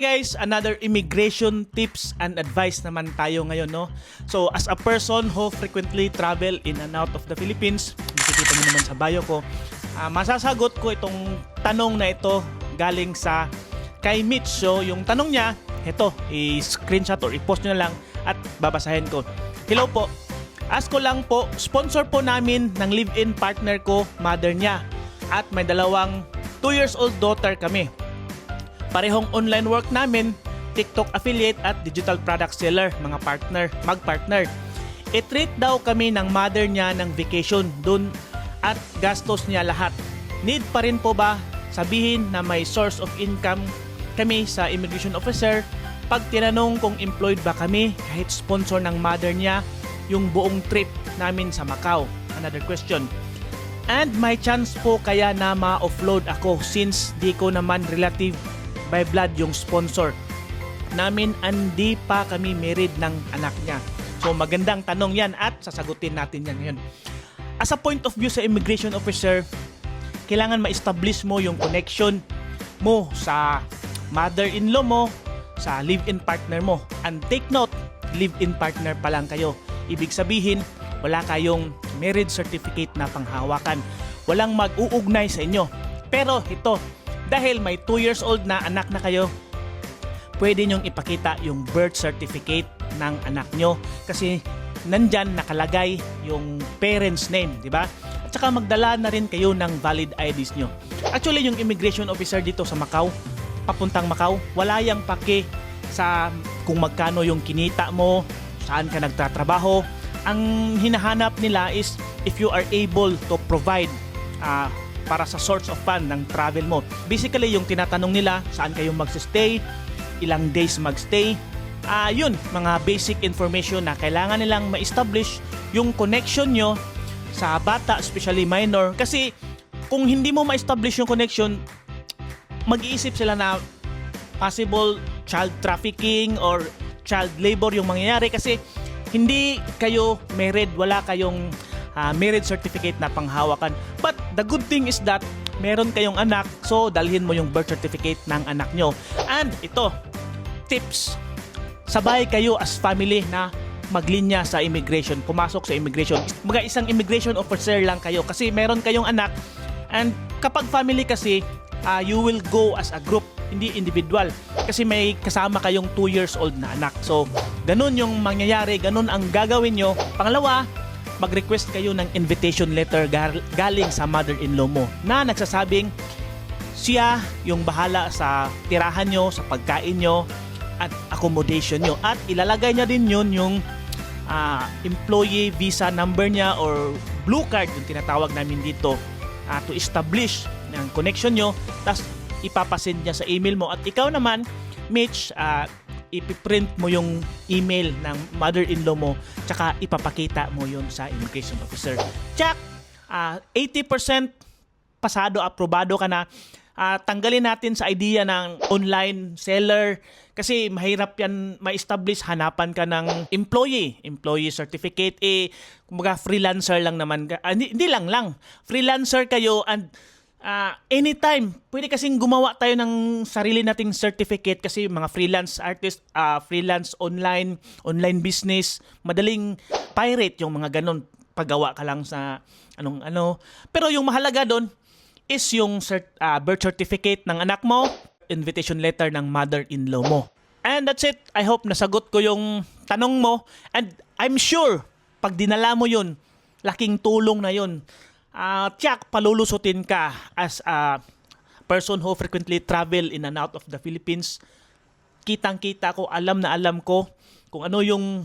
Guys, another immigration tips and advice naman tayo ngayon, no? So, as a person who frequently travel in and out of the Philippines, makikita niyo naman sa bio ko, masasagot ko itong tanong na ito galing sa kay Mitch. So, yung tanong niya, ito, i-screenshot or i-post nyo na lang at babasahin ko. Hello po, ask ko lang po, sponsor po namin ng live-in partner ko, mother niya, at may dalawang 2 years old daughter kami. Parehong online work namin, TikTok affiliate at digital product seller, mga mag-partner. I-treat daw kami ng mother niya ng vacation dun at gastos niya lahat. Need pa rin po ba sabihin na may source of income kami sa immigration officer pag tinanong kung employed ba kami kahit sponsor ng mother niya yung buong trip namin sa Macau? Another question. And may chance po kaya na ma-offload ako since di ko naman relative by blood yung sponsor namin, hindi pa kami married ng anak niya. So magandang tanong yan at sasagutin natin yan ngayon. As a point of view sa immigration officer, kailangan ma-establish mo yung connection mo sa mother-in-law mo, sa live-in partner mo. And take note, live-in partner pa lang kayo. Ibig sabihin, wala kayong marriage certificate na panghawakan. Walang mag-uugnay sa inyo. Pero ito, dahil may 2 years old na anak na kayo, pwede nyong ipakita yung birth certificate ng anak nyo kasi nandyan nakalagay yung parents name, di ba? At saka magdala na rin kayo ng valid IDs nyo. Actually, yung immigration officer dito sa Macau, papuntang Macau, wala yang pake sa kung magkano yung kinita mo, saan ka nagtatrabaho. Ang hinahanap nila is if you are able to provide para sa source of fund ng travel mo. Basically, yung tinatanong nila, saan kayo magstay, ilang days magstay. Yun, mga basic information na kailangan nilang ma-establish yung connection nyo sa bata, especially minor. Kasi kung hindi mo ma-establish yung connection, mag-iisip sila na possible child trafficking or child labor yung mangyayari kasi hindi kayo married, wala kayong marriage certificate na panghawakan. But the good thing is that meron kayong anak, so dalhin mo yung birth certificate ng anak nyo. And ito, tips. Sabay kayo as family na maglinya sa immigration, pumasok sa immigration. Mga isang immigration officer lang kayo kasi meron kayong anak. And kapag family kasi, you will go as a group, hindi individual. Kasi may kasama kayong 2 years old na anak. So, ganun yung mangyayari, ganun ang gagawin nyo. Pangalawa, mag-request kayo ng invitation letter galing sa mother-in-law mo na nagsasabing siya yung bahala sa tirahan nyo, sa pagkain nyo, at accommodation nyo. At ilalagay niya din yun yung employee visa number niya or blue card, yung tinatawag namin dito, to establish ng connection nyo. Tapos ipapasend niya sa email mo. At ikaw naman, Mitch, ipiprint mo yung email ng mother-in-law mo tsaka ipapakita mo yun sa immigration officer. Check! 80% pasado, aprobado ka na. Tanggalin natin sa idea ng online seller kasi mahirap yan ma-establish. Hanapan ka ng employee certificate. Kumbaga freelancer lang naman. Hindi lang. Freelancer kayo and anytime, pwede kasing gumawa tayo ng sarili nating certificate kasi mga freelance artist, freelance online business, madaling pirate yung mga ganun. Paggawa ka lang sa ano. Pero yung mahalaga doon is yung birth certificate ng anak mo, invitation letter ng mother-in-law mo. And that's it. I hope nasagot ko yung tanong mo. And I'm sure, pag dinala mo yun, laking tulong na yun. Tiyak, palulusutin ka as a person who frequently travel in and out of the Philippines. Kitang-kita ko, alam na alam ko kung ano yung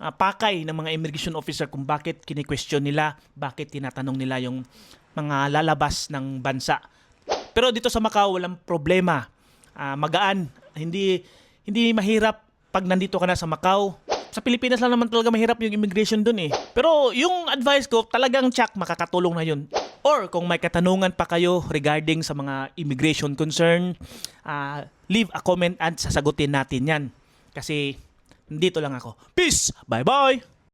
pakay ng mga immigration officer kung bakit kini-question nila, bakit tinatanong nila yung mga lalabas ng bansa. Pero dito sa Macau, walang problema. Magaan. Hindi mahirap pag nandito ka na sa Macau. Sa Pilipinas lang naman talaga mahirap yung immigration dun eh. Pero yung advice ko, talagang tsak, makakatulong na yun. Or kung may katanungan pa kayo regarding sa mga immigration concern, leave a comment at sasagutin natin yan. Kasi dito lang ako. Peace! Bye-bye!